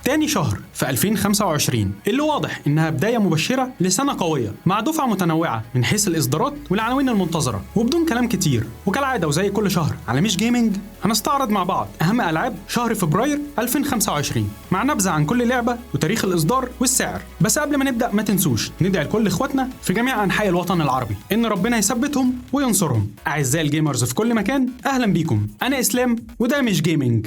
تاني شهر في 2025 اللي واضح إنها بداية مبشرة لسنة قوية مع دفعة متنوعة من حيث الإصدارات والعناوين المنتظرة. وبدون كلام كتير وكالعادة وزي كل شهر على مش جيمنج هنستعرض مع بعض أهم ألعاب شهر فبراير 2025 مع نبذة عن كل لعبة وتاريخ الإصدار والسعر. بس قبل ما نبدأ ما تنسوش ندعي لكل إخواتنا في جميع أنحاء الوطن العربي إن ربنا يثبتهم وينصرهم. أعزائي الجيمرز في كل مكان أهلا بيكم، أنا إسلام وده مش جيمنج.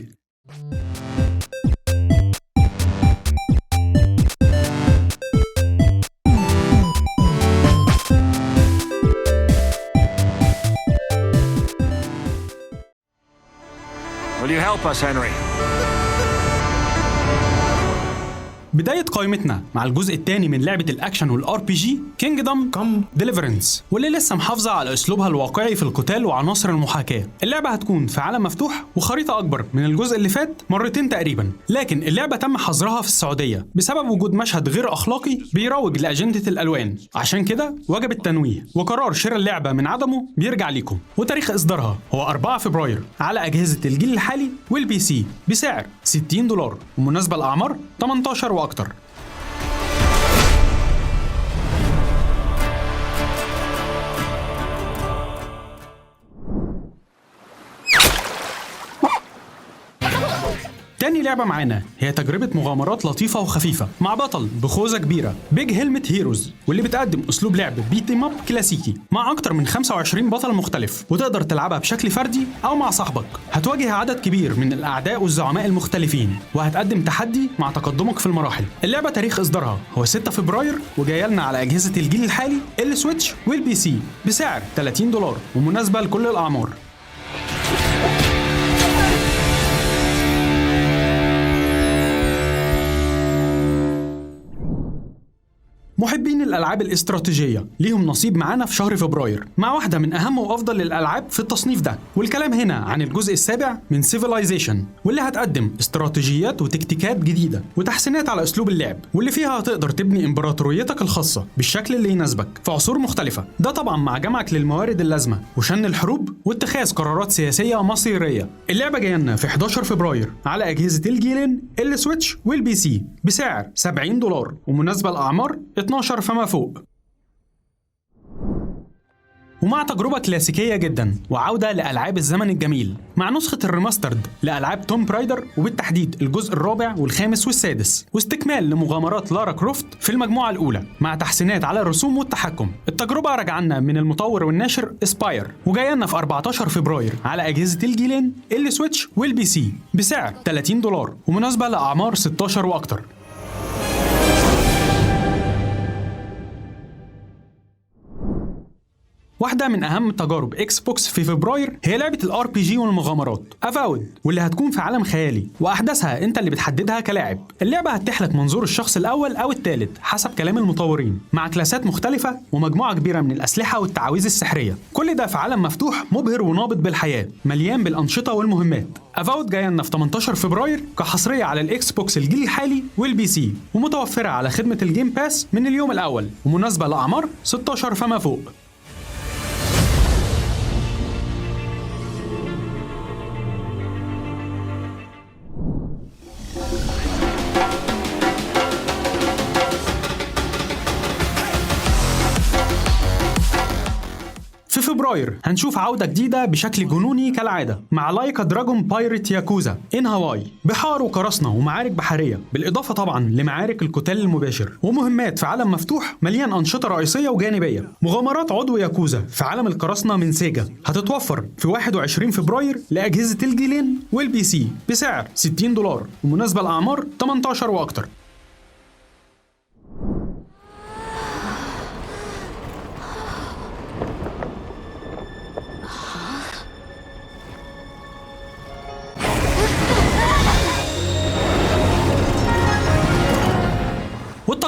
Will you help us, Henry? بداية قائمتنا مع الجزء الثاني من لعبة الأكشن والآر بي جي كينجدم كام ديليفرنس، واللي لسه محافظة على أسلوبها الواقعي في القتال وعناصر المحاكاة. اللعبة هتكون في عالم مفتوح وخريطة أكبر من الجزء اللي فات مرتين تقريبا، لكن اللعبة تم حظرها في السعودية بسبب وجود مشهد غير أخلاقي بيروج لأجندة الألوان. عشان كده وجب التنويه، وقرار شراء اللعبة من عدمه بيرجع ليكم. وتاريخ إصدارها هو 4 فبراير على أجهزة الجيل الحالي والبي سي بسعر $60، ومناسبة لأعمار 18 وأكتر. تاني لعبة معانا هي تجربة مغامرات لطيفة وخفيفة مع بطل بخوذة كبيرة بيج هيلمت هيروز، واللي بتقدم أسلوب لعب بيت اب كلاسيكي مع أكتر من 25 بطل مختلف، وتقدر تلعبها بشكل فردي أو مع صاحبك. هتواجه عدد كبير من الأعداء والزعماء المختلفين، وهتقدم تحدي مع تقدمك في المراحل. اللعبة تاريخ إصدارها هو 6 فبراير وجاية لنا على أجهزة الجيل الحالي السويتش والبي سي بسعر $30، ومناسبة لكل الأعمار. محبين الألعاب الاستراتيجية ليهم نصيب معانا في شهر فبراير مع واحدة من أهم وأفضل الألعاب في التصنيف ده، والكلام هنا عن الجزء السابع من سيفيلايزيشن، واللي هتقدم استراتيجيات وتكتيكات جديدة وتحسينات على أسلوب اللعب، واللي فيها هتقدر تبني إمبراطوريتك الخاصة بالشكل اللي يناسبك في عصور مختلفة. ده طبعا مع جمعك للموارد اللازمة وشن الحروب واتخاذ قرارات سياسية مصيرية. اللعبة جاية لنا في 11 فبراير على أجهزة الجيلين السويتش والبي سي بسعر $70، ومناسبة لأعمار 12 فما فوق. ومع تجربة كلاسيكية جدا وعودة لألعاب الزمن الجميل مع نسخة الريماسترد لألعاب توم برايدر، وبالتحديد الجزء الرابع والخامس والسادس، واستكمال لمغامرات لارا كروفت في المجموعة الأولى مع تحسينات على الرسوم والتحكم. التجربة رجعنا من المطور والناشر اسباير، وجاينا في 14 فبراير على أجهزة الجيلين السويتش والبي سي بسعر $30، ومناسبة لأعمار 16 وأكتر. واحدة من أهم تجارب إكس بوكس في فبراير هي لعبة الار بي جي والمغامرات افاود، واللي هتكون في عالم خيالي وأحداثها أنت اللي بتحددها كلاعب. اللعبة هتتيح لك منظور الشخص الأول أو الثالث حسب كلام المطورين، مع كلاسات مختلفة ومجموعة كبيرة من الأسلحة والتعاويذ السحرية. كل ده في عالم مفتوح مبهر ونابض بالحياة مليان بالأنشطة والمهمات. افاود جاية لنا في 18 فبراير كحصرية على الإكس بوكس الجيل الحالي والبي سي، ومتوفرة على خدمة الجيم باس من اليوم الأول، ومناسبة لأعمار 16 فما فوق. في فبراير هنشوف عودة جديدة بشكل جنوني كالعادة مع لايكا دراجون بايرت ياكوزا إن هاواي، بحار وقراصنة ومعارك بحرية، بالإضافة طبعا لمعارك القتال المباشر ومهمات في عالم مفتوح مليان أنشطة رئيسية وجانبية. مغامرات عضو ياكوزا في عالم القراصنة من سيجا هتتوفر في 21 فبراير لأجهزة الجيلين والبي سي بسعر $60، ومناسبة لأعمار 18 وأكتر.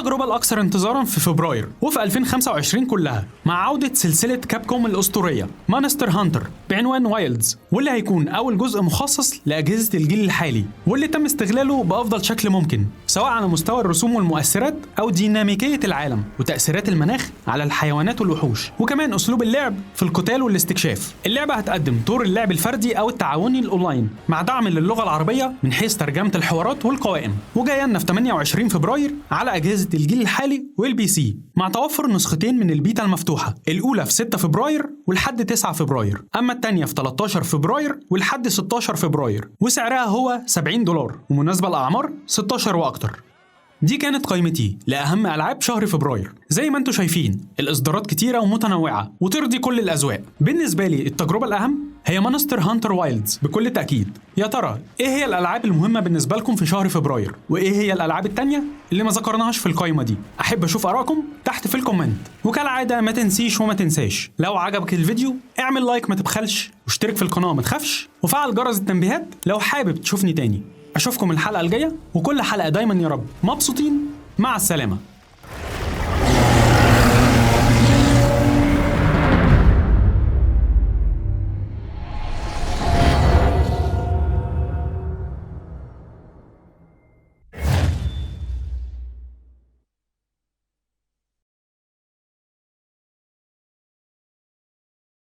والتجربة الأكثر انتظارا في فبراير وفي 2025 كلها مع عودة سلسلة كابكوم الأسطورية مانستر هانتر بعنوان وايلدز، واللي هيكون أول جزء مخصص لأجهزة الجيل الحالي، واللي تم استغلاله بأفضل شكل ممكن سواء على مستوى الرسوم والمؤثرات أو ديناميكية العالم وتأثيرات المناخ على الحيوانات والوحوش، وكمان أسلوب اللعب في القتال والاستكشاف. اللعبة هتقدم طور اللعب الفردي أو التعاوني الأونلاين مع دعم للغة العربية من حيث ترجمة الحوارات والقوائم، وجاية لنا في 28 فبراير على أجهزة الجيل الحالي والبي سي، مع توفر نسختين من البيتا المفتوحة، الأولى في 6 فبراير ولحد 9 فبراير، أما الثانية في 13 فبراير ولحد 16 فبراير، وسعرها هو $70 ومناسبة لأعمار 16 وأكتر. دي كانت قائمتي لأهم ألعاب شهر فبراير. زي ما انتم شايفين الإصدارات كتيرة ومتنوعة وترضي كل الأذواق. بالنسبة لي التجربة الأهم هي مانستر هانتر وايلدز بكل تأكيد. يا ترى إيه هي الألعاب المهمة بالنسبة لكم في شهر فبراير؟ وإيه هي الألعاب التانية اللي ما ذكرناهاش في القائمة دي؟ أحب أشوف آراءكم تحت في الكومنت. وكالعادة ما تنسيش وما تنساش لو عجبك الفيديو اعمل لايك ما تبخلش، واشترك في القناة ما تخافش، وفعل جرس التنبيهات لو حابب تشوفني تاني. أشوفكم الحلقة الجاية، وكل حلقة دايما يا رب مبسوطين. مع السلامة.